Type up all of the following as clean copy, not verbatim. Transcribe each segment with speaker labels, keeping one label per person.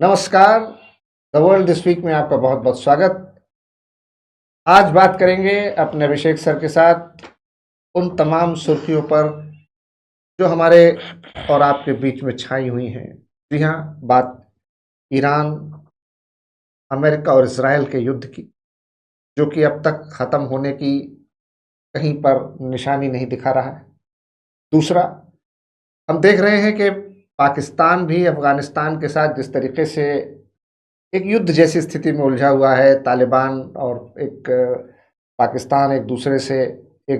Speaker 1: नमस्कार। The world this week में आपका बहुत बहुत स्वागत। आज बात करेंगे अपने अभिषेक सर के साथ उन तमाम सुर्खियों पर जो हमारे और आपके बीच में छाई हुई हैं। जी हाँ, बात ईरान, अमेरिका और इजराइल के युद्ध की, जो कि अब तक ख़त्म होने की कहीं पर निशानी नहीं दिखा रहा है। दूसरा, हम देख रहे हैं कि पाकिस्तान भी अफगानिस्तान के साथ जिस तरीके से एक युद्ध जैसी स्थिति में उलझा हुआ है, तालिबान और एक पाकिस्तान एक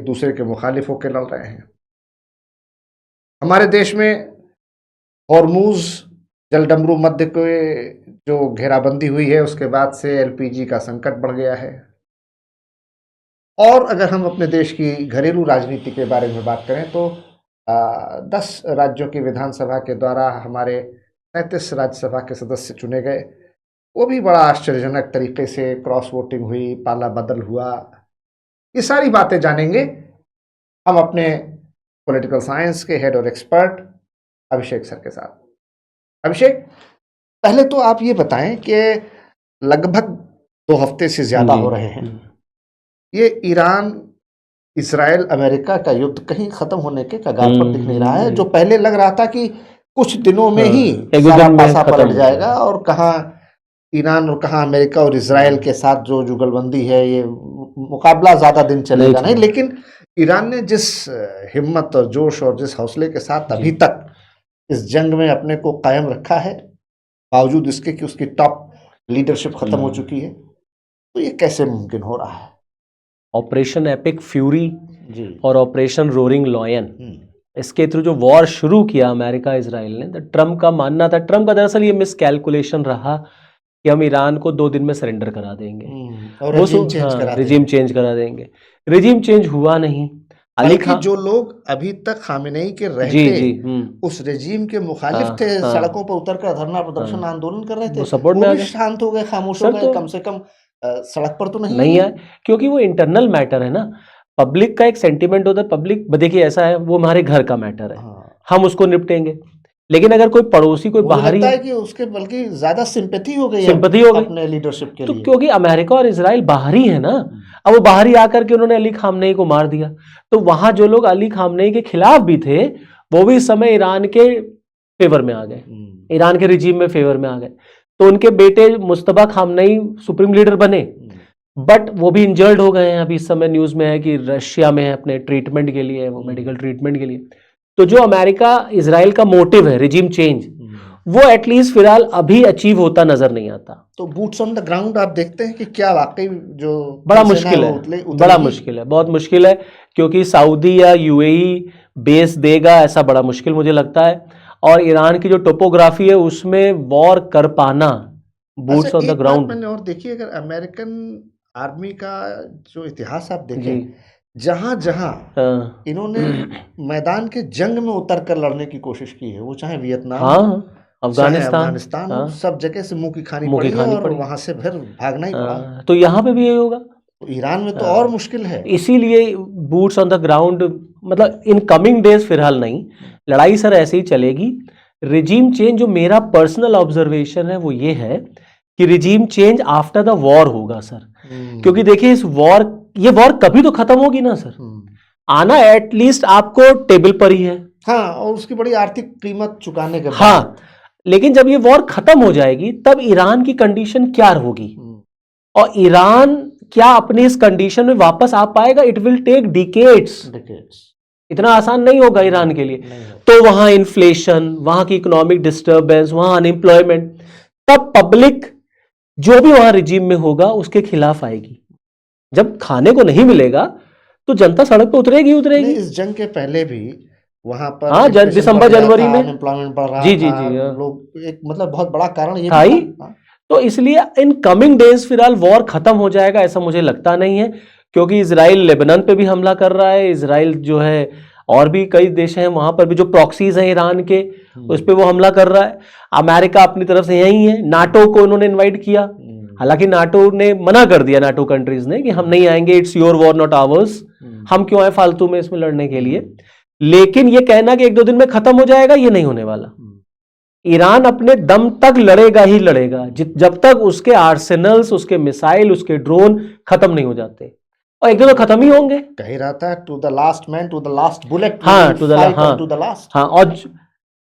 Speaker 1: दूसरे के मुखालिफ होकर लड़ रहे हैं। हमारे देश में हॉर्मूज जलडमरू मध्य के जो घेराबंदी हुई है, उसके बाद से एलपीजी का संकट बढ़ गया है। और अगर हम अपने देश की घरेलू राजनीति के बारे में बात करें तो 10 राज्यों की विधानसभा के द्वारा हमारे 37 राज्यसभा के सदस्य चुने गए। वो भी बड़ा आश्चर्यजनक तरीके से क्रॉस वोटिंग हुई, पाला बदल हुआ। ये सारी बातें जानेंगे हम अपने पॉलिटिकल साइंस के हेड और एक्सपर्ट अभिषेक सर के साथ। अभिषेक, पहले तो आप ये बताएं कि लगभग 2 हफ्ते से ज्यादा हो रहे हैं, ये ईरान इजराइल अमेरिका का युद्ध कहीं खत्म होने के कगार पर दिख नहीं रहा है। जो पहले लग रहा था कि कुछ दिनों में ही सारा पासा पलट जाएगा और कहाँ ईरान और कहाँ अमेरिका और इजराइल के साथ जो जुगलबंदी है, ये मुकाबला ज्यादा दिन चलेगा नहीं। लेकिन ईरान ने जिस हिम्मत और जोश और जिस हौसले के साथ अभी तक इस जंग में अपने को कायम रखा है, बावजूद इसके कि उसकी टॉप लीडरशिप खत्म हो चुकी है, तो ये कैसे मुमकिन हो रहा है?
Speaker 2: ऑपरेशन एपिक फ्यूरी और ऑपरेशन रोरिंग लॉयन, इसके थ्रू जो वॉर शुरू किया अमेरिका इजराइल ने, तो ट्रम्प का मानना था, ट्रम्प का दरअसल ये मिसकैलकुलेशन रहा कि हम ईरान को 2 दिन में सरेंडर करा देंगे और रिजीम चेंज करा देंगे। रिजीम चेंज हुआ नहीं।
Speaker 1: अली खान, जो लोग अभी तक खामेनेई के रहते उस रेजिम के मुखालिफ थे, सड़कों पर उतरकर धरना प्रदर्शन आंदोलन कर रहे थे,
Speaker 2: सपोर्ट में
Speaker 1: शांत हो गए, खामोश हो गए। कम से कम सड़क पर तो
Speaker 2: नहीं है, क्योंकि वो इंटरनल मैटर है ना। पब्लिक का एक सेंटिमेंट होता है। पब्लिक देखिए ऐसा है, वो हमारे घर का मैटर है, हम उसको निपटेंगे। लेकिन अगर कोई पड़ोसी, कोई बाहरी
Speaker 1: है कि उसके बल्कि ज्यादा सिंपैथी हो गई अपने लीडरशिप के लिए,
Speaker 2: क्योंकि अमेरिका और इजराइल बाहरी है ना। अब वो बाहरी आकर के उन्होंने अली खामनेई को मार दिया, तो वहां जो लोग अली खामनेई के खिलाफ भी थे, वो भी इस समय ईरान के फेवर में आ गए, ईरान के रिजीम में फेवर में आ गए। तो उनके बेटे मुस्तफा खामनेई सुप्रीम लीडर बने, बट वो भी इंजर्ड हो गए हैं। अभी इस समय न्यूज में है कि रशिया में है अपने ट्रीटमेंट के लिए, वो मेडिकल ट्रीटमेंट के लिए। तो जो अमेरिका इजराइल का मोटिव है रिजीम चेंज, वो एटलीस्ट फिलहाल अभी अचीव होता नजर नहीं आता।
Speaker 1: तो बूट्स ऑन द ग्राउंड आप देखते हैं कि क्या वाकई जो
Speaker 2: बड़ा मुश्किल है, बड़ा मुश्किल है, बहुत मुश्किल है, क्योंकि सऊदी या यूएई बेस देगा ऐसा बड़ा मुश्किल मुझे लगता है। और ईरान की जो टोपोग्राफी है उसमें वॉर कर पाना, बूट्स ऑन द ग्राउंड।
Speaker 1: मैंने और देखिए, अगर अमेरिकन आर्मी का जो इतिहास आप देखें, जहां जहां इन्होंने मैदान के जंग में उतर कर लड़ने की कोशिश की है, वो चाहे वियतनाम, अफगानिस्तान, सब जगह से मुंह की खानी पड़ी और वहां से फिर भागना ही पड़ा।
Speaker 2: तो यहाँ पे भी यही होगा।
Speaker 1: तो ईरान में तो और मुश्किल है।
Speaker 2: इसीलिए बूट्स ऑन द ग्राउंड, मतलब इन कमिंग डेज फिलहाल नहीं, लड़ाई सर ऐसे ही चलेगी। रिजीम चेंज, जो मेरा पर्सनल ऑब्जर्वेशन है वो ये है कि regime change after the war होगा सर। क्योंकि देखिए ये वॉर कभी तो खत्म होगी ना सर। आना एटलीस्ट आपको टेबल पर ही है,
Speaker 1: हाँ, और उसकी बड़ी आर्थिक कीमत चुकाने के बाद।
Speaker 2: हाँ, लेकिन जब ये वॉर खत्म हो जाएगी तब ईरान की कंडीशन क्या होगी, और ईरान क्या अपनी इस कंडीशन में वापस आ पाएगा? It will take decades. इतना आसान नहीं होगा ईरान के लिए। तो वहां इन्फ्लेशन, वहां की इकोनॉमिक डिस्टर्बेंस, वहां अनएम्प्लॉयमेंट, तब पब्लिक जो भी वहां रिजीम में होगा उसके खिलाफ आएगी। जब खाने को नहीं मिलेगा तो जनता सड़क पर उतरेगी।
Speaker 1: इस जंग के पहले भी वहां पर,
Speaker 2: हाँ, दिसंबर जनवरी में
Speaker 1: अनएम्प्लॉयमेंट बढ़ रहा था, लोग, एक मतलब बहुत बड़ा कारण ये
Speaker 2: था ही। तो इसलिए इन कमिंग डेज फिलहाल वॉर खत्म हो जाएगा ऐसा मुझे लगता नहीं है, क्योंकि इजराइल लेबनान पे भी हमला कर रहा है। इजराइल जो है, और भी कई देश हैं वहां पर भी जो प्रॉक्सीज हैं ईरान के, उस पर वो हमला कर रहा है। अमेरिका अपनी तरफ से यही है, नाटो को उन्होंने इन्वाइट किया, हालांकि नाटो ने मना कर दिया, नाटो कंट्रीज ने, कि हम नहीं आएंगे, it's your war not hours, हम क्यों आए फालतू में इसमें लड़ने के लिए। लेकिन ये कहना कि 1-2 दिन में खत्म हो जाएगा, ये नहीं होने वाला। ईरान अपने दम तक लड़ेगा ही लड़ेगा, जब तक उसके आर्सेनल्स, उसके मिसाइल, उसके ड्रोन खत्म नहीं हो जाते, और एक दिन तो खत्म ही होंगे।
Speaker 1: कह ही रहा था to the last man, to the last bullet,
Speaker 2: हाँ, टू द
Speaker 1: लास्ट।
Speaker 2: हाँ, और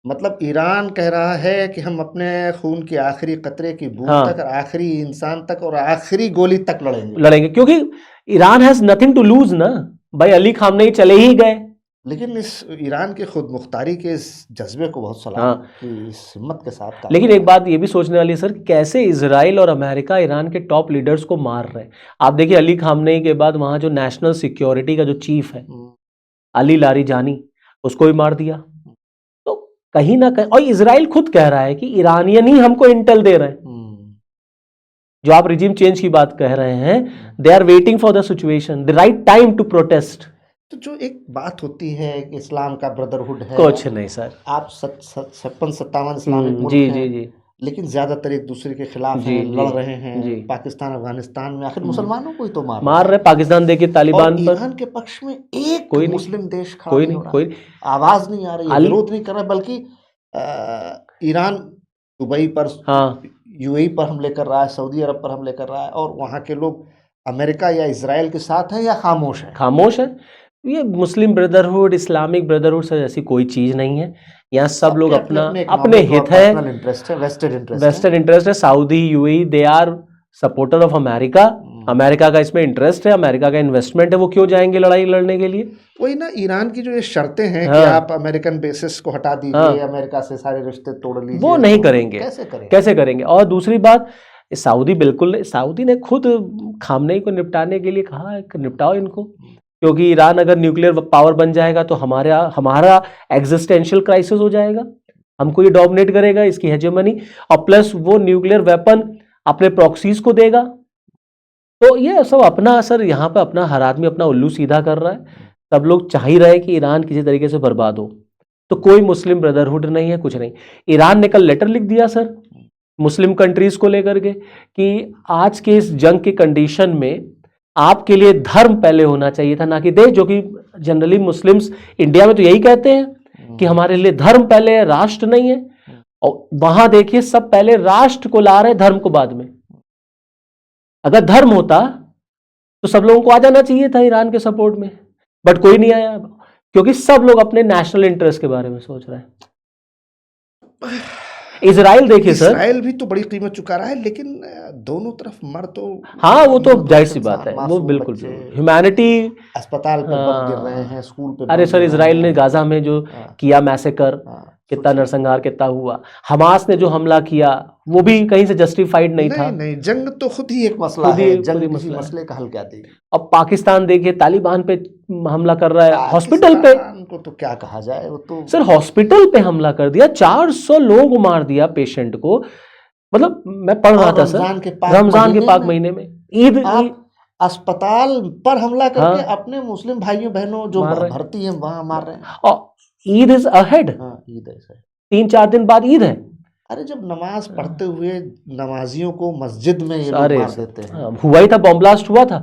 Speaker 1: मतलब ईरान कह रहा है कि हम अपने खून की आखिरी कतरे की बूंद
Speaker 2: हाँ,
Speaker 1: तक और आखिरी इंसान तक और आखिरी गोली तक
Speaker 2: लड़ेंगे, क्योंकि Iran has nothing to lose ना भाई। अली खामनेई चले ही गए।
Speaker 1: लेकिन इस ईरान के खुद मुख्तारी के इस जज्बे को बहुत सलाम
Speaker 2: हाँ,
Speaker 1: की इस हिम्मत के साथ कहा
Speaker 2: लेकिन
Speaker 1: जा
Speaker 2: एक
Speaker 1: रहा है।
Speaker 2: बात ये भी सोचने वाली है सर, कैसे इजराइल और अमेरिका ईरान के टॉप लीडर्स को मार रहे हैं। आप देखिए, अली खामनेई के बाद वहां जो नेशनल सिक्योरिटी का जो चीफ है अली लारीजानी, उसको भी मार दिया। तो कहीं ना कहीं, और इजराइल खुद कह रहा है कि ईरानियन ही हमको इंटेल दे रहे हैं। जो आप रिजीम चेंज की बात कह रहे हैं, they are waiting for the situation, the right time to protest.
Speaker 1: तो जो एक बात होती है कि इस्लाम का ब्रदरहुड है,
Speaker 2: कुछ नहीं सर,
Speaker 1: आप 56-57 इस्लामिक मुल्क
Speaker 2: जी
Speaker 1: हैं,
Speaker 2: जी जी
Speaker 1: लेकिन ज्यादातर एक दूसरे के खिलाफ
Speaker 2: जी
Speaker 1: हैं,
Speaker 2: जी
Speaker 1: लड़ रहे हैं।
Speaker 2: जी,
Speaker 1: पाकिस्तान अफगानिस्तान में आखिर मुसलमानों को ही तो मार
Speaker 2: मार रहे। पाकिस्तान देखिए
Speaker 1: और
Speaker 2: तालिबान पर,
Speaker 1: ईरान के पक्ष में एक
Speaker 2: कोई नहीं,
Speaker 1: मुस्लिम देश खड़ा
Speaker 2: कोई
Speaker 1: नहीं हो
Speaker 2: नहीं,
Speaker 1: रहा,
Speaker 2: कोई
Speaker 1: आवाज नहीं आ रही है,
Speaker 2: अली,
Speaker 1: विरोध नहीं कर रहा, बल्कि ईरान दुबई पर,
Speaker 2: हाँ,
Speaker 1: यूएई पर हमले कर रहा है, सऊदी अरब पर हमले कर रहा है, और वहाँ के लोग अमेरिका या इजराइल के साथ हैं या खामोश हैं।
Speaker 2: खामोश है। ये मुस्लिम ब्रदरहुड, इस्लामिक ब्रदरहुड सर, ऐसी कोई चीज नहीं है। यहाँ सब लोग
Speaker 1: सबके अपने
Speaker 2: अपना
Speaker 1: अपने
Speaker 2: अपने
Speaker 1: इकोनॉमिक और
Speaker 2: हित है,
Speaker 1: पर्सनल इंटरेस्ट है, वेस्टेड इंटरेस्ट है।
Speaker 2: वेस्टर्न इंटरेस्ट है। Saudi, UAE, they are supporter of America. America का इसमें इंटरेस्ट है, अमेरिका का इन्वेस्टमेंट है, वो क्यों जाएंगे लड़ाई लड़ने के लिए।
Speaker 1: वही ना, ईरान की जो ये शर्तें हैं कि
Speaker 2: हाँ,
Speaker 1: आप अमेरिकन बेसिस को हटा दीजिए,
Speaker 2: हाँ,
Speaker 1: अमेरिका से सारे रिश्ते तोड़ लीजिए,
Speaker 2: वो नहीं
Speaker 1: तो
Speaker 2: करेंगे।
Speaker 1: कैसे करेंगे?
Speaker 2: कैसे करेंगे? और दूसरी बात, सऊदी बिल्कुल नहीं, सऊदी ने खुद खामनेई को निपटाने के लिए कहा है कि निपटाओ इनको, क्योंकि ईरान अगर न्यूक्लियर पावर बन जाएगा तो हमारा हमारा एग्जिस्टेंशियल क्राइसिस हो जाएगा, हमको ये डोमिनेट करेगा, इसकी हेजेमनी, और प्लस वो न्यूक्लियर वेपन अपने प्रॉक्सीज को देगा। तो ये सब अपना असर, यहाँ पे अपना हर आदमी अपना उल्लू सीधा कर रहा है। सब लोग चाह ही रहे हैं कि ईरान किसी तरीके से बर्बाद हो। तो कोई मुस्लिम ब्रदरहुड नहीं है, कुछ नहीं। ईरान ने कल लेटर लिख दिया सर मुस्लिम कंट्रीज को लेकर के कि आज के इस जंग की कंडीशन में आपके लिए धर्म पहले होना चाहिए था, ना कि देश। जो कि जनरली मुस्लिम्स इंडिया में तो यही कहते हैं कि हमारे लिए धर्म पहले है, राष्ट्र नहीं है। और वहां देखिए, सब पहले राष्ट्र को ला रहे, धर्म को बाद में। अगर धर्म होता तो सब लोगों को आ जाना चाहिए था ईरान के सपोर्ट में, बट कोई नहीं आया, क्योंकि सब लोग अपने नेशनल इंटरेस्ट के बारे में सोच रहे हैं। इजराइल देखिए सर,
Speaker 1: इसराइल भी तो बड़ी कीमत चुका रहा है, लेकिन दोनों तरफ मर तो,
Speaker 2: हाँ, वो तो
Speaker 1: मौत
Speaker 2: जाहिर सी बात है, वो
Speaker 1: मासूम
Speaker 2: बिल्कुल
Speaker 1: बच्चे
Speaker 2: ह्यूमैनिटी।
Speaker 1: अस्पताल पे बम गिर रहे हैं, स्कूल पे
Speaker 2: अरे
Speaker 1: बम
Speaker 2: सर,
Speaker 1: गिर रहे
Speaker 2: इजराइल ने
Speaker 1: हैं।
Speaker 2: गाजा में जो किया मैसेकर, कितना नरसंहार कितना हुआ। हमास ने जो हमला किया वो भी कहीं से जस्टिफाइड नहीं था।
Speaker 1: नहीं, जंग तो खुद ही एक मसला
Speaker 2: खुद ही
Speaker 1: है,
Speaker 2: खुद
Speaker 1: जंग
Speaker 2: ही
Speaker 1: किसी
Speaker 2: मसला है।
Speaker 1: मसले का हल क्या देगी?
Speaker 2: अब पाकिस्तान देखिए तालिबान पे हमला कर रहा है, हॉस्पिटल पे।
Speaker 1: पाकिस्तान को तो क्या कहा जाए, वो तो
Speaker 2: सर हॉस्पिटल पे हमला कर दिया, 400 लोगों को मार दिया, पेशेंट को। मतलब मैं पढ़ रहा था सर, रमजान के पाक महीने में, ईद
Speaker 1: अस्पताल पर हमला करके
Speaker 2: हाँ,
Speaker 1: अपने मुस्लिम भाइयों बहनों जो
Speaker 2: मार रहे हैं।
Speaker 1: भर्ती हैं वहां मार रहे हैं।
Speaker 2: और ईद इज अहेड,
Speaker 1: ईद ऐसा
Speaker 2: 3-4 दिन बाद ईद है।
Speaker 1: अरे जब नमाज पढ़ते हुए नमाजियों को मस्जिद में ये लोग
Speaker 2: अरे
Speaker 1: मार
Speaker 2: सर,
Speaker 1: देते हैं।
Speaker 2: हाँ, हुआ ही था, बॉम्ब ब्लास्ट हुआ था,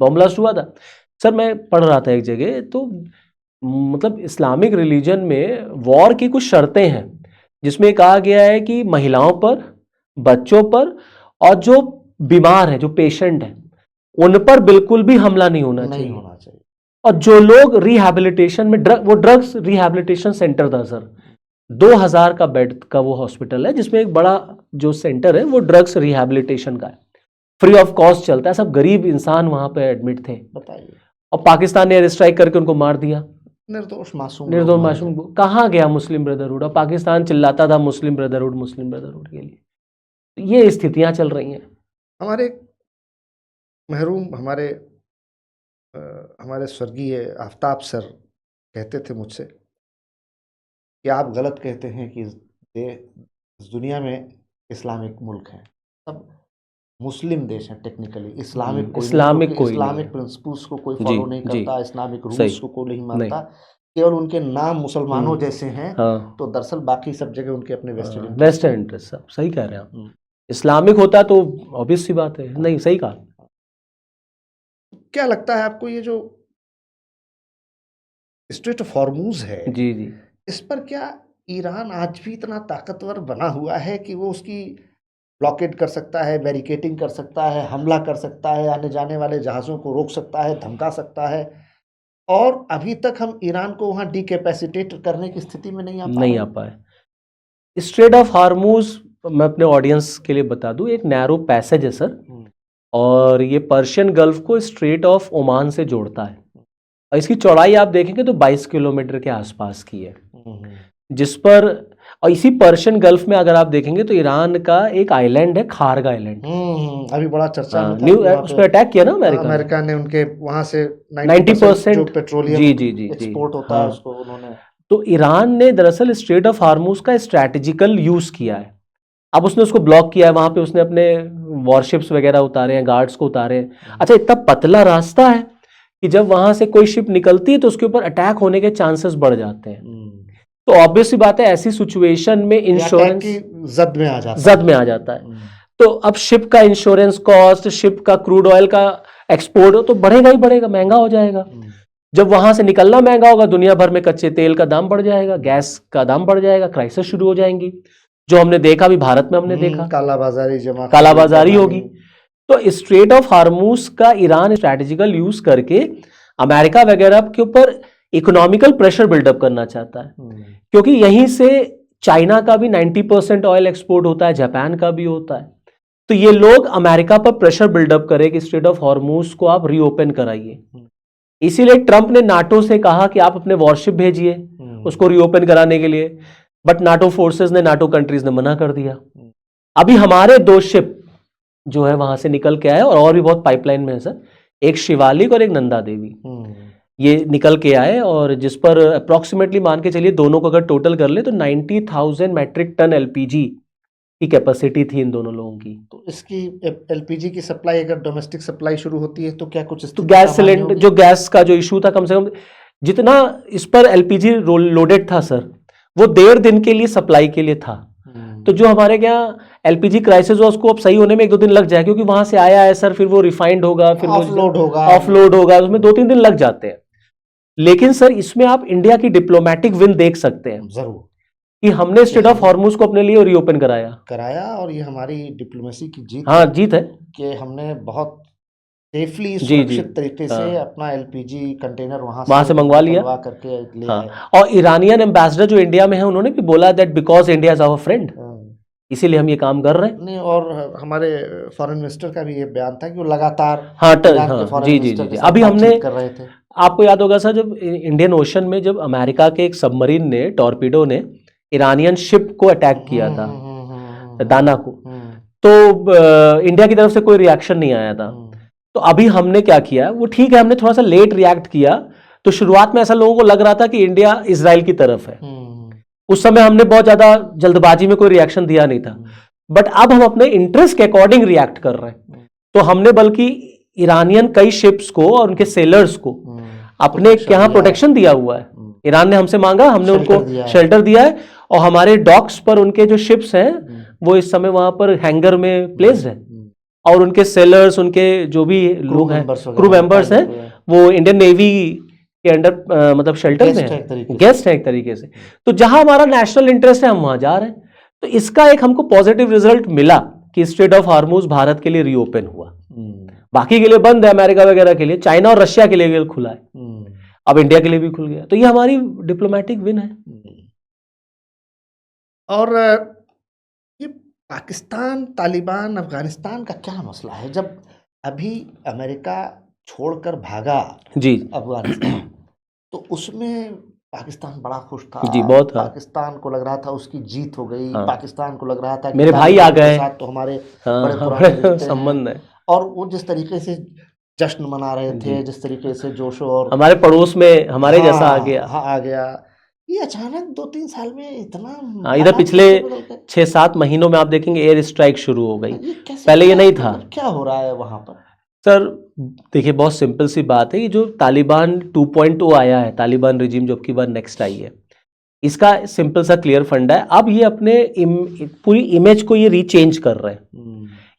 Speaker 2: बॉम्ब ब्लास्ट हुआ था। सर मैं पढ़ रहा था एक जगह, तो मतलब इस्लामिक रिलीजन में वॉर की कुछ शर्तें हैं, जिसमें कहा गया है कि महिलाओं पर, बच्चों पर, और जो बीमार है, जो पेशेंट है, उन पर बिल्कुल भी हमला नहीं होना चाहिए। और जो लोग रिहैबिलिटेशन में, वो ड्रग्स रिहैबिलिटेशन सेंटर था सर, 2000 का बेड का वो हॉस्पिटल है, जिसमें एक बड़ा जो सेंटर है वो ड्रग्स रिहैबिलिटेशन का है, फ्री ऑफ कॉस्ट चलता है। सब गरीब इंसान वहां पे एडमिट थे,
Speaker 1: बताइए।
Speaker 2: और पाकिस्तान ने एयर स्ट्राइक करके उनको मार दिया,
Speaker 1: निर्दोष मासूम
Speaker 2: निर्दोष मासूम। कहाँ गया मुस्लिम ब्रदरहुड? और पाकिस्तान चिल्लाता था मुस्लिम ब्रदरहुड, मुस्लिम ब्रदरहुड के लिए। ये स्थितियां चल रही हैं।
Speaker 1: हमारे महरूम हमारे स्वर्गीय आफ्ताब सर कहते थे मुझसे कि आप गलत कहते हैं कि इस दुनिया में इस्लामिक मुल्क हैं, सब मुस्लिम देश हैं टेक्निकली, इस्लामिक कोई इस्लामिक प्रिंसिपल्स को कोई फॉलो नहीं करता, इस्लामिक रूल्स को कोई नहीं मानता, केवल उनके नाम मुसलमानों जैसे हैं। तो दरअसल बाकी सब जगह उनके अपने
Speaker 2: वेस्टर्न इंटरेस्ट। सब सही कह रहे हैं आप। इस्लामिक होता तो ऑब्वियस सी बात है, नहीं सही कहा।
Speaker 1: क्या लगता है आपको, ये जो स्ट्रेट ऑफ हॉर्मूज है,
Speaker 2: जी जी,
Speaker 1: इस पर क्या ईरान आज भी इतना ताकतवर बना हुआ है कि वो उसकी ब्लॉकेड कर सकता है, बैरिकेटिंग कर सकता है, हमला कर सकता है, आने जाने वाले जहाज़ों को रोक सकता है, धमका सकता है, और अभी तक हम ईरान को वहाँ डिकैपेसिटेट करने की स्थिति में नहीं आ
Speaker 2: पाए। स्ट्रेट ऑफ हार्मूज मैं अपने ऑडियंस के लिए बता दूं, एक नैरो पैसेज है सर, और ये पर्शियन गल्फ को स्ट्रेट ऑफ ओमान से जोड़ता है, और इसकी चौड़ाई आप देखेंगे तो 22 किलोमीटर के आसपास की है, जिस पर, और इसी पर्शियन गल्फ में अगर आप देखेंगे तो ईरान का एक आइलैंड है, खार्ग आइलैंड।
Speaker 1: अभी बड़ा चर्चा में था
Speaker 2: न्यू
Speaker 1: कि वहाँ
Speaker 2: उस
Speaker 1: पे
Speaker 2: पर अटैक किया ना
Speaker 1: अमेरिका ने उनके वहां से
Speaker 2: 90%
Speaker 1: जो पेट्रोलियम
Speaker 2: जी
Speaker 1: एक्सपोर्ट होता है उसको उन्होंने,
Speaker 2: तो ईरान ने दरअसल स्ट्रेट ऑफ हार्मूज का स्ट्रैटेजिकल यूज किया है। अब उसने उसको ब्लॉक किया है, वहां पे उसने अपने वॉरशिप्स वगैरह उतारे हैं, गार्ड्स को उतारे हैं। अच्छा, इतना पतला रास्ता है कि जब वहां से कोई शिप निकलती है तो उसके ऊपर अटैक होने के चांसेस बढ़ जाते हैं। तो ऑब्वियस सी बात है, ऐसी सिचुएशन में इंश्योरेंस
Speaker 1: जद में आ जाता
Speaker 2: है। तो अब शिप का इंश्योरेंस कॉस्ट, शिप का क्रूड ऑयल का एक्सपोर्ट तो बढ़ेगा ही बढ़ेगा, महंगा हो जाएगा। जब वहां से निकलना महंगा होगा, दुनिया भर में कच्चे तेल का दाम बढ़ जाएगा, गैस का दाम बढ़ जाएगा, क्राइसिस शुरू हो जाएंगी, जो हमने देखा भी भारत में, हमने देखा कालाबाजारी होगी। तो स्ट्रेट ऑफ हार्मूज का ईरान स्ट्रैटेजिकल यूज करके अमेरिका वगैरह के ऊपर इकोनॉमिकल प्रेशर बिल्डअप करना चाहता है, क्योंकि यहीं से चाइना का भी 90% ऑयल एक्सपोर्ट होता है, जापान का भी होता है। तो ये लोग अमेरिका पर प्रेशर बिल्डअप करे कि स्ट्रेट ऑफ हार्मूज को आप रीओपन कराइए। इसीलिए ट्रंप ने नाटो से कहा कि आप अपने वॉरशिप भेजिए उसको रीओपन कराने के लिए, बट नाटो फोर्सेस ने, नाटो कंट्रीज ने मना कर दिया। अभी हमारे 2 शिप जो है वहां से निकल के आए, और भी बहुत पाइपलाइन में है सर, एक शिवालिक और एक नंदा देवी, ये निकल के आए, और जिस पर अप्रोक्सीमेटली मान के चलिए दोनों को अगर टोटल कर ले तो 90,000 मैट्रिक टन एलपीजी की कैपेसिटी थी इन दोनों लोगों की।
Speaker 1: तो इसकी एलपीजी की सप्लाई अगर डोमेस्टिक सप्लाई शुरू होती है तो क्या कुछ
Speaker 2: तो गैस सिलेंडर, जो गैस का जो इशू था, कम से कम जितना इस पर एलपीजी लोडेड था सर, वो 1.5 दिन के लिए सप्लाई के लिए था। तो जो हमारे यहाँ एलपीजी क्राइसिस हुआ उसको अब सही होने में 1-2 दिन लग जाए, क्योंकि वहां से आया है सर, फिर वो रिफाइंड होगा, फिर
Speaker 1: ऑफलोड
Speaker 2: होगा, उसमें 2-3 दिन लग जाते हैं। लेकिन सर इसमें आप इंडिया की डिप्लोमेटिक विन देख सकते हैं
Speaker 1: जरूर,
Speaker 2: कि हमने स्ट्रेट ऑफ हार्मूज को अपने लिए रीओपन कराया,
Speaker 1: और ये हमारी डिप्लोमेसी की जीत
Speaker 2: जीत है
Speaker 1: कि हमने बहुत सेफली, सुरक्षित तरीके से अपना एलपीजी कंटेनर वहां से मंगवा लिया करके ले आए।
Speaker 2: और ईरानियन एम्बेसडर जो इंडिया में है, उन्होंने भी बोला that because India is our friend, इसीलिए हम ये काम कर रहे हैं।
Speaker 1: नहीं, और हमारे फॉरेन मिनिस्टर का भी ये बयान था कि वो लगातार
Speaker 2: जी अभी हमने कर रहे थे। आपको याद होगा सर, जब इंडियन ओशन में जब अमेरिका के एक सबमरीन ने, टॉर्पीडो ने ईरानियन शिप को अटैक किया था, दाना को, तो इंडिया की तरफ से कोई रिएक्शन नहीं आया था। तो अभी हमने क्या किया, वो ठीक है, हमने थोड़ा सा लेट रिएक्ट किया। तो शुरुआत में ऐसा लोगों को लग रहा था कि इंडिया इजराइल की तरफ है, उस समय हमने बहुत ज्यादा जल्दबाजी में कोई रिएक्शन दिया नहीं था, बट अब हम अपने इंटरेस्ट के अकॉर्डिंग रिएक्ट कर रहे हैं। तो हमने बल्कि ईरानियन कई शिप्स को और उनके सेलर्स को अपने यहाँ प्रोटेक्शन दिया हुआ है। ईरान ने हमसे मांगा, हमने उनको शेल्टर दिया है, और हमारे डॉक्स पर उनके जो शिप्स हैं वो इस समय वहां पर हैंगर में प्लेस्ड है, और उनके सेलर्स, उनके जो भी लोग हैं, क्रू मेंबर्स हैं, वो इंडियन नेवी के अंडर मतलब शेल्टर में है, गेस्ट है एक तरीके से। तो जहां हमारा नेशनल इंटरेस्ट है हम वहां जा रहे हैं। तो इसका एक हमको पॉजिटिव रिजल्ट मिला कि स्ट्रेट ऑफ हार्मूज भारत के लिए रीओपन हुआ। बाकी के लिए बंद है, अमेरिका वगैरह के लिए, चाइना और रशिया के लिए खुला है, अब इंडिया के लिए भी खुल गया। तो ये हमारी डिप्लोमेटिक विन है।
Speaker 1: और ये पाकिस्तान, तालिबान, अफगानिस्तान का क्या मसला है? जब अभी अमेरिका छोड़कर भागा
Speaker 2: जी
Speaker 1: अफगानिस्तान, तो उसमें पाकिस्तान बड़ा खुश था
Speaker 2: जी, बहुत था।
Speaker 1: पाकिस्तान को लग रहा था उसकी जीत हो गई। पाकिस्तान को लग रहा था
Speaker 2: मेरे भाई आ गए,
Speaker 1: साथ तो हमारे बड़े पुराने
Speaker 2: संबंध है।
Speaker 1: और वो जिस तरीके से जश्न मना रहे थे, जिस तरीके से जोशो, और
Speaker 2: हमारे पड़ोस में हमारे जैसा आ गया।
Speaker 1: ये अचानक 2-3 साल में इतना,
Speaker 2: इधर पिछले 6-7 महीनों में आप देखेंगे एयर स्ट्राइक शुरू हो गई, पहले ये नहीं था।
Speaker 1: क्या हो रहा है वहां पर
Speaker 2: सर? देखिए, बहुत सिंपल सी बात है, ये जो तालिबान 2.0 आया है, तालिबान रिजीम जो अब की बार नेक्स्ट आई है, इसका सिंपल सा क्लियर फंडा है। अब ये अपने पूरी इमेज को ये रीचेंज कर रहे हैं।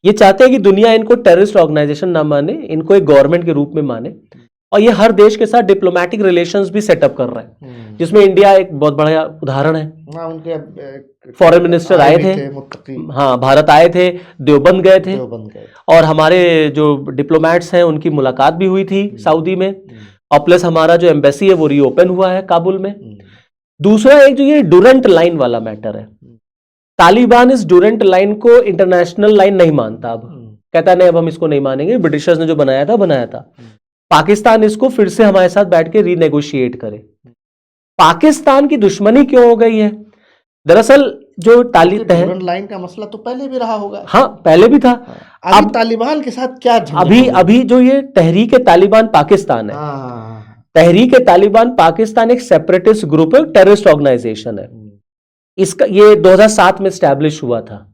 Speaker 2: ये चाहते हैं कि दुनिया इनको टेररिस्ट ऑर्गेनाइजेशन ना माने, इनको एक गवर्नमेंट के रूप में माने, और ये हर देश के साथ डिप्लोमेटिक रिलेशंस भी सेटअप कर रहे हैं, जिसमें इंडिया एक बहुत बड़ा उदाहरण है।
Speaker 1: उनके
Speaker 2: फॉरेन मिनिस्टर आए थे, हाँ, भारत आए थे, देवबंद गए थे, और हमारे जो डिप्लोमेट्स हैं उनकी मुलाकात भी हुई थी सऊदी में, और प्लस हमारा जो एम्बेसी है वो रीओपन हुआ है काबुल में। दूसरा एक जो ये डुरंट लाइन वाला मैटर है, तालिबान इस डुरंट लाइन को इंटरनेशनल लाइन नहीं मानता, अब कहता नहीं अब हम इसको नहीं मानेंगे, ब्रिटिशर्स ने जो बनाया था। पाकिस्तान इसको फिर से हमारे साथ बैठ के रीनेगोशिएट करे। पाकिस्तान की दुश्मनी क्यों हो गई है? दरअसल जो
Speaker 1: डुरंट लाइन का मसला तो पहले भी रहा होगा।
Speaker 2: हाँ, पहले भी था।
Speaker 1: अब तालिबान के साथ क्या
Speaker 2: अभी जो ये तहरीक तालिबान पाकिस्तान है, तहरीक तालिबान पाकिस्तान एक सेपरेटिस्ट ग्रुप है, टेररिस्ट ऑर्गेनाइजेशन है। इसका ये 2007 में स्टैब्लिश हुआ था,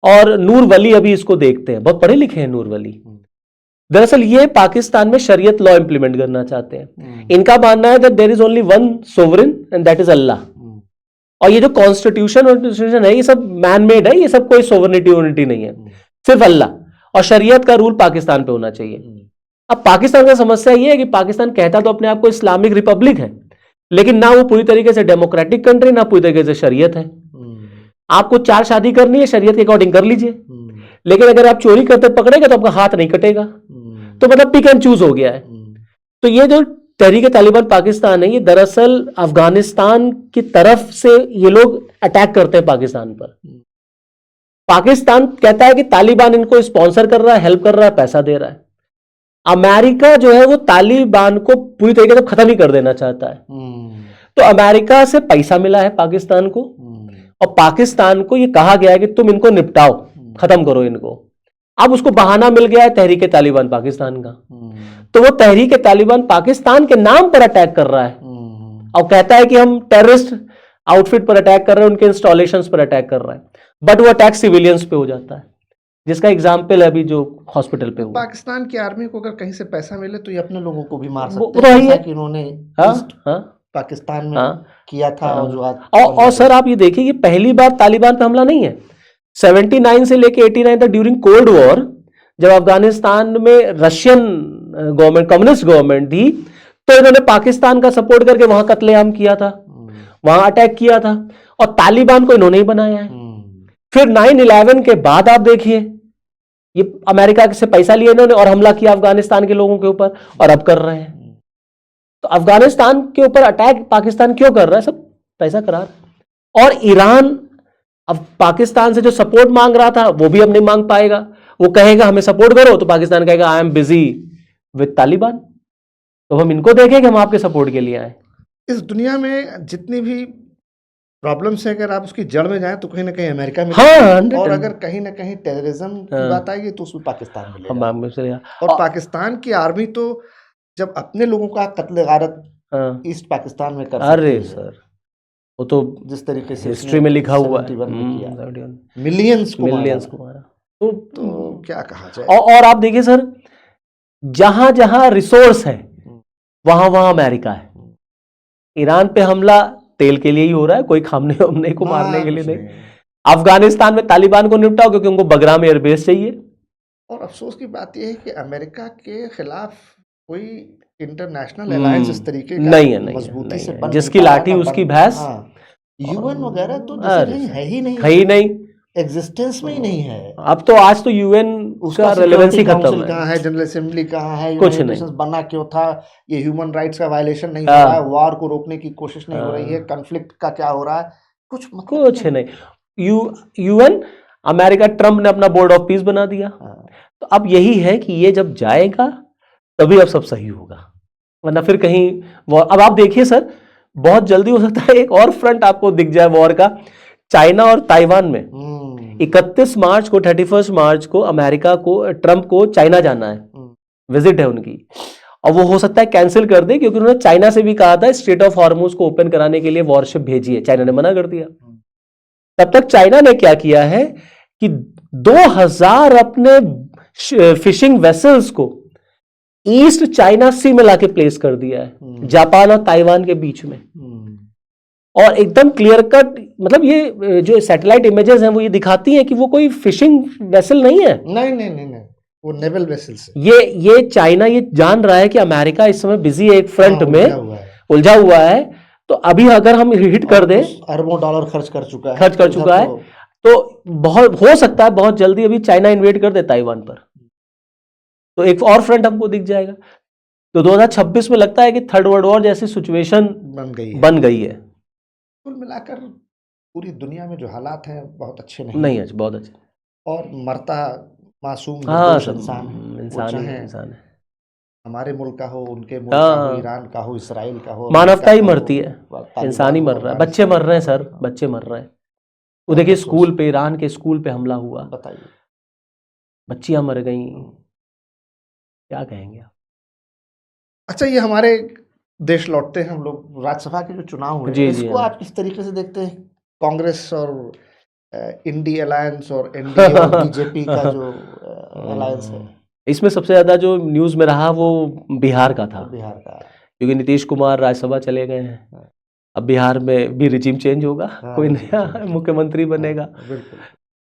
Speaker 2: और नूर वली अभी इसको देखते हैं, बहुत पढ़े लिखे हैं नूर वली। दरअसल ये पाकिस्तान में शरीयत लॉ इंप्लीमेंट करना चाहते हैं। इनका मानना है that there is only one sovereign and that is अल्लाह। और ये जो कॉन्स्टिट्यूशन है ये सब मैन मेड है, ये सब कोई सोवरेनिटी नहीं है, सिर्फ अल्लाह और शरीयत का रूल पाकिस्तान पे होना चाहिए। अब पाकिस्तान का समस्या ये है कि पाकिस्तान कहता तो अपने आप को इस्लामिक रिपब्लिक है, लेकिन ना वो पूरी तरीके से डेमोक्रेटिक कंट्री, ना पूरी तरीके से शरीयत है। आपको 4 शादी करनी है, शरीयत के अकॉर्डिंग कर लीजिए, लेकिन अगर आप चोरी करते पकड़ेगा तो आपका हाथ नहीं कटेगा। तो मतलब पिक एंड चूज हो गया है। तो ये जो तहरीक तालिबान पाकिस्तान है, ये दरअसल अफगानिस्तान की तरफ से ये लोग अटैक करते हैं पाकिस्तान पर। पाकिस्तान कहता है कि तालिबान इनको स्पॉन्सर कर रहा है, हेल्प कर रहा है, पैसा दे रहा है। अमेरिका जो है वो तालिबान को पूरी तरीके से खत्म ही कर देना चाहता है। तो अमेरिका से पैसा मिला है पाकिस्तान को, और पाकिस्तान को ये कहा गया है कि तुम इनको निपटाओ, खत्म करो इनको। अब उसको बहाना मिल गया है तहरीक तालिबान पाकिस्तान का, तो वो तहरीक तालिबान पाकिस्तान के नाम पर अटैक कर रहा है, और कहता है कि हम टेररिस्ट आउटफिट पर अटैक कर रहे हैं, उनके इंस्टॉलेशंस पर अटैक कर रहा है। बट वो अटैक सिविलियंस पे हो जाता है, जिसका एग्जाम्पल है अभी जो हॉस्पिटल पे हुआ।
Speaker 1: पाकिस्तान की आर्मी को अगर कहीं से पैसा मिले तो ये अपने लोगों को भी मार सकते हैं, जैसा कि इन्होंने पाकिस्तान में किया था।
Speaker 2: और सर आप ये देखिए, ये पहली बार तालिबान पे हमला नहीं है। 79 से लेके 89 तक ड्यूरिंग कोल्ड वॉर, जब अफगानिस्तान में रशियन गवर्नमेंट, कम्युनिस्ट गवर्नमेंट थी, तो इन्होंने पाकिस्तान का सपोर्ट करके वहां कत्लेआम किया था, वहां अटैक किया था, और तालिबान को इन्होंने ही बनाया है। फिर 9/11 के बाद आप देखिए, ये अमेरिका से पैसा लिया इन्होंने और हमला किया अफगानिस्तान के लोगों के ऊपर, और अब कर रहे हैं। तो अफगानिस्तान के ऊपर अटैक पाकिस्तान क्यों कर रहा है? सब पैसा करा रहा है। और ईरान अब पाकिस्तान से जो सपोर्ट मांग रहा था वो भी अब नहीं मांग पाएगा। वो कहेगा हमें सपोर्ट करो, तो पाकिस्तान कहेगा I am busy with Taliban, तो हम इनको देखें कि हम आपके सपोर्ट के लिए आए।
Speaker 1: इस दुनिया में जितनी भी प्रॉब्लम्स है, अगर आप उसकी जड़ में जाएं तो कहीं ना कहीं अमेरिका में, और अगर कहीं ना कहीं टेररिज्म की बात आएगी तो उसमें पाकिस्तान मिलेगा। और पाकिस्तान की आर्मी तो जब अपने लोगों का कत्ले गारत ईस्ट पाकिस्तान में कर,
Speaker 2: अरे सर वो तो
Speaker 1: जिस तरीके से
Speaker 2: हिस्ट्री में लिखा हुआ है,
Speaker 1: मिलियंस को
Speaker 2: मारा,
Speaker 1: तो क्या कहा जाए।
Speaker 2: और आप देखिए सर, जहां जहां रिसोर्स है वहां वहां अमेरिका है। ईरान पे हमला तेल के लिए ही हो रहा है, कोई खामने को मारने के लिए नहीं। अफगानिस्तान में तालिबान को निपटाओ क्योंकि उनको बगराम एयरबेस चाहिए।
Speaker 1: और अफसोस की बात यह है कि अमेरिका के खिलाफ कोई इंटरनेशनल अलायंस इस तरीके का
Speaker 2: नहीं है,
Speaker 1: मजबूती से
Speaker 2: जिसकी लाठी उसकी भैंस।
Speaker 1: यूएन वगैरह तो है ही नहीं, एग्जिस्टेंस में ही नहीं है।
Speaker 2: अब तो आज तो यूएन उसका रेलेवेंसी खत्म है।
Speaker 1: कहाँ है जनरल असेंबली, कहाँ है
Speaker 2: कुछ नहीं,
Speaker 1: बना क्यों था? ये ह्यूमन राइट्स का वायलेशन नहीं हो रहा है, वॉर को रोकने की कोशिश नहीं हो रही है, कॉन्फ्लिक्ट का क्या हो रहा है,
Speaker 2: कुछ नहीं। यूएन, अमेरिका, ट्रम्प ने अपना बोर्ड ऑफ पीस बना दिया। तो अब यही है कि ये जब जाएगा तभी अब सब सही होगा, वरना फिर कहीं वॉर। अब आप देखिए सर, बहुत जल्दी हो सकता है एक और फ्रंट आपको दिख जाए वॉर का, चाइना और ताइवान में। 31 मार्च को, 31 मार्च को अमेरिका को, ट्रंप को चाइना जाना है, विजिट है उनकी, और वो हो सकता है कैंसिल कर दे, क्योंकि उन्होंने चाइना से भी कहा था स्ट्रेट ऑफ हॉर्मुज को ओपन कराने के लिए वॉरशिप भेजिए, चाइना ने मना कर दिया। तब तक चाइना ने क्या किया है कि 2000 अपने फिशिंग वेसल्स को ईस्ट चाइना सी में लाके प्लेस कर दिया है, जापान और ताइवान के बीच में। और एकदम क्लियर कट, मतलब ये जो सैटेलाइट इमेजेस हैं वो ये दिखाती हैं कि वो कोई फिशिंग वेसल नहीं है।
Speaker 1: नहीं, वो नेवल वेसल से
Speaker 2: ये चाइना ये जान रहा है कि अमेरिका इस समय बिजी है एक फ्रंट में, उलझा हुआ है। तो अभी अगर हम हिट कर दें,
Speaker 1: अरबों डॉलर खर्च कर चुका
Speaker 2: है, तो बहुत हो सकता है बहुत जल्दी अभी चाइना इन्वेड कर दे ताइवान पर, तो एक और फ्रंट हमको दिख जाएगा। तो 2026 में लगता है कि थर्ड वर्ल्ड वॉर जैसी सिचुएशन बन गई है।
Speaker 1: कुल मिलाकर पूरी दुनिया में जो हालात हैं बहुत अच्छे नहीं
Speaker 2: है, बहुत अच्छे।
Speaker 1: और मरता मासूम इंसान है, हमारे मुल्क का हो, उनके मुल्क का हो, ईरान का हो, इसराइल का हो,
Speaker 2: मानवता ही मरती है, इंसान ही मर रहा है, बच्चे मर रहे हैं सर, बच्चे मर रहे हैं। वो देखिए स्कूल पे, ईरान के स्कूल पे हमला हुआ,
Speaker 1: बताइए,
Speaker 2: बच्चियां मर गई, क्या कहेंगे आप?
Speaker 1: अच्छा, ये हमारे देश लौटते हैं हम लोग, राज्यसभा के जो चुनाव हुए इसको आप किस तरीके से देखते हैं? कांग्रेस और इंडी अलायंस और एनडीए और बीजेपी का जो अलायंस है,
Speaker 2: इसमें सबसे ज्यादा जो न्यूज में रहा वो बिहार का था,
Speaker 1: बिहार का,
Speaker 2: क्योंकि नीतीश कुमार राज्यसभा चले गए हैं। अब बिहार में भी रिजीम चेंज होगा, कोई नया मुख्यमंत्री बनेगा।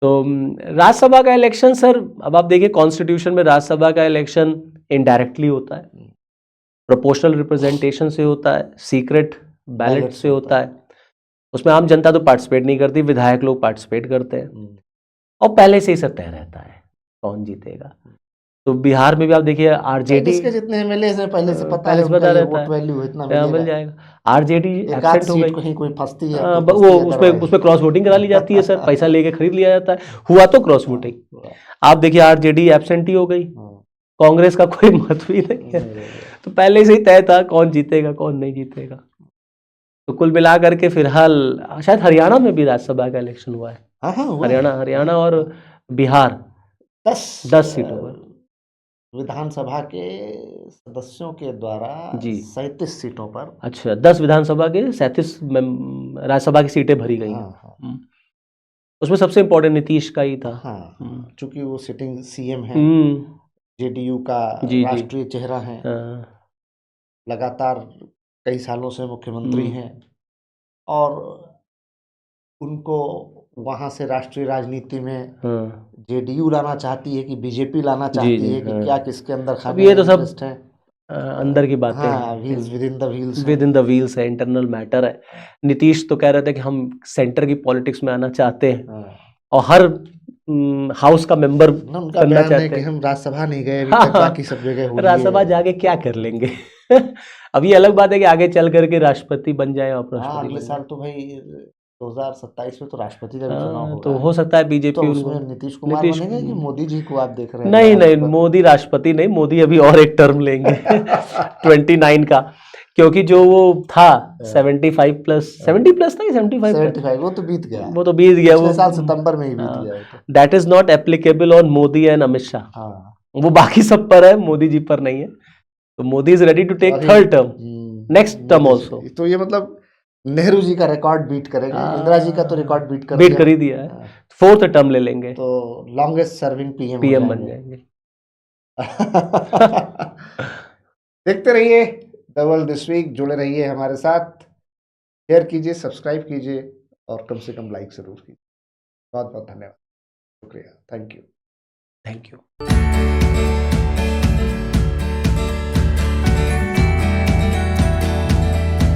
Speaker 2: तो राज्यसभा का इलेक्शन सर, अब आप देखिए कॉन्स्टिट्यूशन में राज्यसभा का इलेक्शन इनडायरेक्टली होता है, प्रोपोर्शनल रिप्रेजेंटेशन से होता है, सीक्रेट बैलेट से होता है। उसमें आम जनता तो पार्टिसिपेट नहीं करती, विधायक लोग पार्टिसिपेट करते हैं, और पहले से ही सब तय रहता है कौन जीतेगा। तो बिहार में भी आप देखिए आरजेडी
Speaker 1: के जितने एमएलए हैं पहले से पता
Speaker 2: रहता है,
Speaker 1: वैल्यू इतना
Speaker 2: मिल जाएगा। आरजेडी एब्सेंट हो गई,
Speaker 1: कहीं कोई फंसती है
Speaker 2: वो उसमें क्रॉस वोटिंग करा ली जाती है सर, पैसा लेके खरीद लिया जाता है, हुआ तो क्रॉस वोटिंग। आप देखिए आरजेडी एब्सेंट ही हो गई, कांग्रेस का कोई महत्व ही नहीं है। तो पहले से ही तय था कौन जीतेगा कौन नहीं जीतेगा। तो कुल मिला करके फिलहाल शायद हरियाणा में भी राज्यसभा का इलेक्शन हुआ है, हरियाणा और बिहार 10 सीटों पर
Speaker 1: विधानसभा के सदस्यों के द्वारा 37 सीटों पर,
Speaker 2: अच्छा 10 विधानसभा के 37 राज्यसभा की सीटें भरी गई हैं। उसमें सबसे इम्पोर्टेंट नीतीश का ही था,
Speaker 1: चूंकि वो सिटिंग सीएम है, जेडीयू का राष्ट्रीय चेहरा है, लगातार कई सालों से मुख्यमंत्री हैं, और उनको वहां से राष्ट्रीय राजनीति में जेडीयू लाना चाहती है कि बीजेपी लाना चाहती है कि क्या किसके अंदर खामी,
Speaker 2: ये तो सब अंदर की बातें हैं, विद इन द व्हील्स है, इंटरनल मैटर है। नीतीश तो कह रहे थे कि हम सेंटर की पॉलिटिक्स में आना चाहते हैं, और हर हाउस का मेंबर करना चाहते हैं।
Speaker 1: हम राज्यसभा नहीं गए अभी तक, बाकी सब जगह
Speaker 2: राज्यसभा जाके क्या कर लेंगे? अब ये अलग बात है कि आगे चल करके राष्ट्रपति बन जाए,
Speaker 1: अगले साल तो भाई 2027 में तो राष्ट्रपति का चुनाव होगा,
Speaker 2: तो हो सकता है बीजेपी
Speaker 1: तो उसमें नीतीश कुमार बनेंगे कि मोदी जी को आप देख रहे हैं?
Speaker 2: नहीं, मोदी राष्ट्रपति नहीं, मोदी अभी और एक टर्म लेंगे 29 का, क्योंकि जो वो था 75 प्लस 70 प्लस था, 75
Speaker 1: वो तो बीत गया,
Speaker 2: वो
Speaker 1: साल सितंबर में ही बीत गया।
Speaker 2: That is not applicable on Modi and Amit Shah, वो बाकी सब पर है, मोदी जी पर नहीं है। तो Modi is ready to take third term, next term also.
Speaker 1: तो ये मतलब नेहरू जी का रिकॉर्ड बीट करेंगे, इंदिरा जी का तो रिकॉर्ड बीट कर
Speaker 2: ही दिया है, फोर्थ टर्म ले लेंगे,
Speaker 1: तो लॉन्गेस्ट सर्विंग पीएम
Speaker 2: बन जाएंगे।
Speaker 1: देखते रहिए द वर्ल्ड दिस वीक, जुड़े रहिए हमारे साथ, शेयर कीजिए, सब्सक्राइब कीजिए, और कम से कम लाइक जरूर कीजिए। बहुत बहुत धन्यवाद, शुक्रिया, थैंक यू।